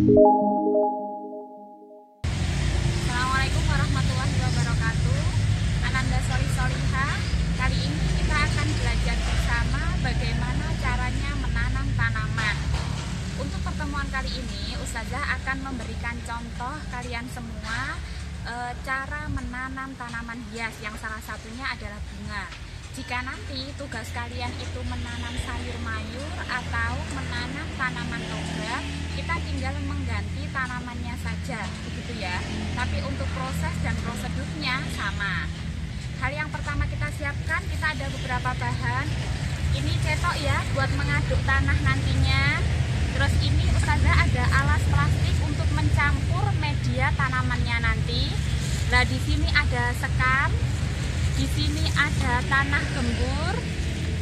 Assalamualaikum warahmatullahi wabarakatuh. Ananda Sholih Sholihah. Kali ini kita akan belajar bersama bagaimana caranya menanam tanaman. Untuk pertemuan kali ini, Ustazah akan memberikan contoh kalian semua cara menanam tanaman hias yang salah satunya adalah bunga. Jika nanti tugas kalian itu menanam sayur mayur atau menanam tanaman toga, kita tinggal mengganti tanamannya saja, begitu ya. Tapi untuk proses dan prosedurnya sama. Hal yang pertama kita siapkan, kita ada beberapa bahan. Ini cetok ya, buat mengaduk tanah nantinya. Terus ini Ustazah ada alas plastik untuk mencampur media tanamannya nanti. Nah, di sini ada sekam. Di sini ada tanah gembur,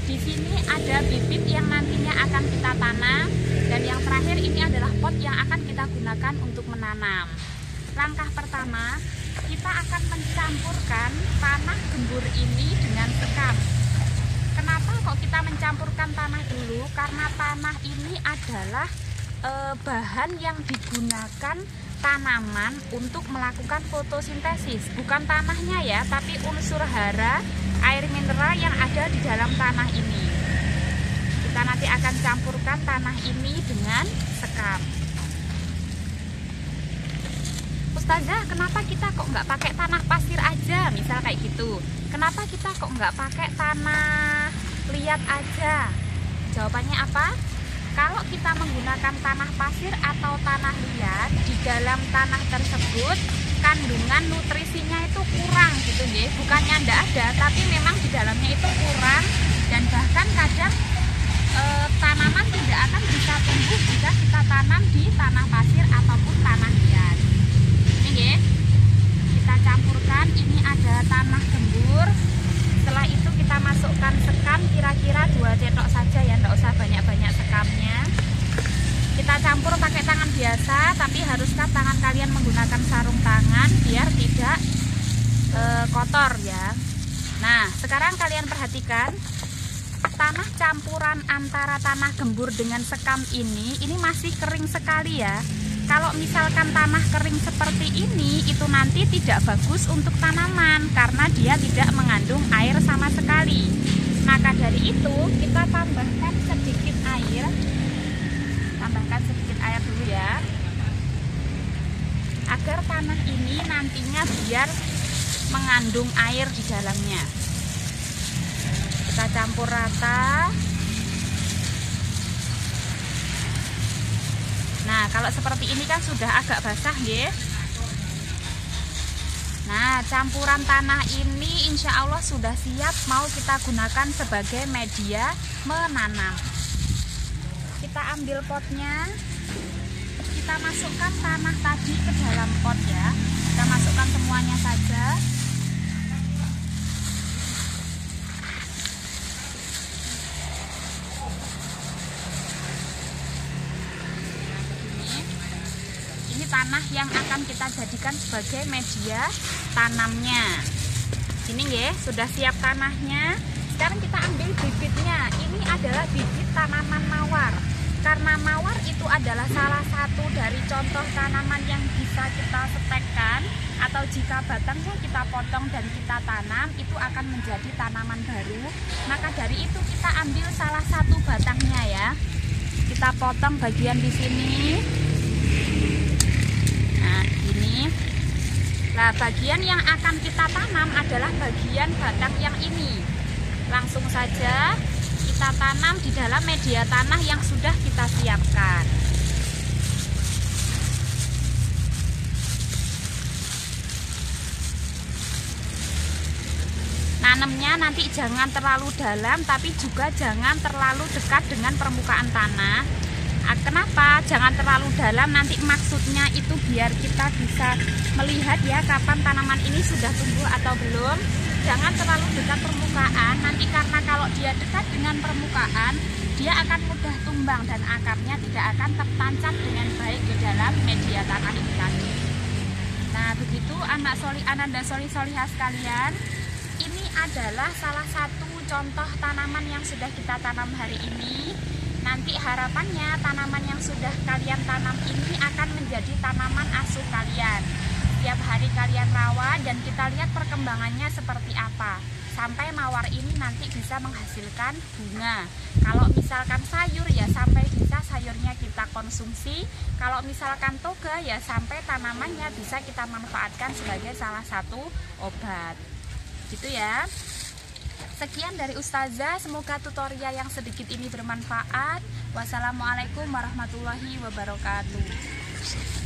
di sini ada bibit yang nantinya akan kita tanam, dan yang terakhir ini adalah pot yang akan kita gunakan untuk menanam. Langkah pertama, kita akan mencampurkan tanah gembur ini dengan sekam. Kenapa kok kita mencampurkan tanah dulu? Karena tanah ini adalah bahan yang digunakan tanaman untuk melakukan fotosintesis, bukan tanahnya ya, tapi unsur hara, air mineral yang ada di dalam tanah ini. Kita nanti akan campurkan tanah ini dengan sekam. Ustazah, kenapa kita kok nggak pakai tanah pasir aja, misal kayak gitu? Kenapa kita kok nggak pakai tanah liat aja? Jawabannya apa? Kalau kita menggunakan tanah pasir atau tanah liat, di dalam tanah tersebut kandungan nutrisinya itu kurang gitu ya. Bukannya ndak ada, tapi memang di dalamnya itu kurang, dan bahkan kadang tanaman tidak akan bisa tumbuh jika kita tanam di tanah pasir ataupun tanah liat. Ini ya, kita campurkan. Ini ada tanah gembur. Setelah itu kita masukkan sekam, kira-kira 2 cetok saja ya, nggak usah banyak-banyak sekamnya. Kita campur pakai tangan biasa, tapi haruskah tangan kalian menggunakan sarung tangan biar tidak kotor ya. Nah, sekarang kalian perhatikan tanah campuran antara tanah gembur dengan sekam ini masih kering sekali ya. Kalau misalkan tanah kering seperti ini, itu nanti tidak bagus untuk tanaman karena dia tidak mengandung air sama sekali. Maka dari itu kita tambahkan sedikit air. Tambahkan sedikit air dulu ya, agar tanah ini nantinya biar mengandung air di dalamnya. Kita campur rata. Nah, kalau seperti ini kan sudah agak basah ya. Nah, campuran tanah ini insya Allah sudah siap mau kita gunakan sebagai media menanam. Kita ambil potnya, kita masukkan tanah tadi ke dalam pot ya. Kita masukkan semuanya saja. Ini tanah yang akan kita jadikan sebagai media tanamnya. Ini ya, sudah siap tanahnya. Sekarang kita ambil bibitnya. Ini adalah bibit tanaman mawar. Karena mawar itu adalah salah satu dari contoh tanaman yang bisa kita setekkan, atau jika batangnya kita potong dan kita tanam, itu akan menjadi tanaman baru. Maka dari itu kita ambil salah satu batangnya ya. Kita potong bagian di sini. Nah, ini. Nah, bagian yang akan kita tanam adalah bagian batang yang ini. Langsung saja kita tanam di dalam media tanah yang sudah kita siapkan. Nanamnya nanti jangan terlalu dalam, tapi juga jangan terlalu dekat dengan permukaan tanah. Kenapa? Jangan terlalu dalam, nanti maksudnya itu biar kita bisa melihat ya kapan tanaman ini sudah tumbuh atau belum. Jangan terlalu dekat permukaan, nanti karena kalau dia dekat dengan permukaan, dia akan mudah tumbang dan akarnya tidak akan tertancap dengan baik di dalam media tanah ini tadi. Nah, begitu anak Sholih, Ananda Sholih Sholihah sekalian, ini adalah salah satu contoh tanaman yang sudah kita tanam hari ini. Nanti harapannya tanaman yang sudah kalian tanam ini akan menjadi tanaman asuh kalian. Setiap hari kalian rawat dan kita lihat perkembangannya seperti apa. Sampai mawar ini nanti bisa menghasilkan bunga. Kalau misalkan sayur ya sampai bisa sayurnya kita konsumsi. Kalau misalkan toga ya sampai tanamannya bisa kita manfaatkan sebagai salah satu obat. Gitu ya. Sekian dari Ustazah, semoga tutorial yang sedikit ini bermanfaat. Wassalamualaikum warahmatullahi wabarakatuh.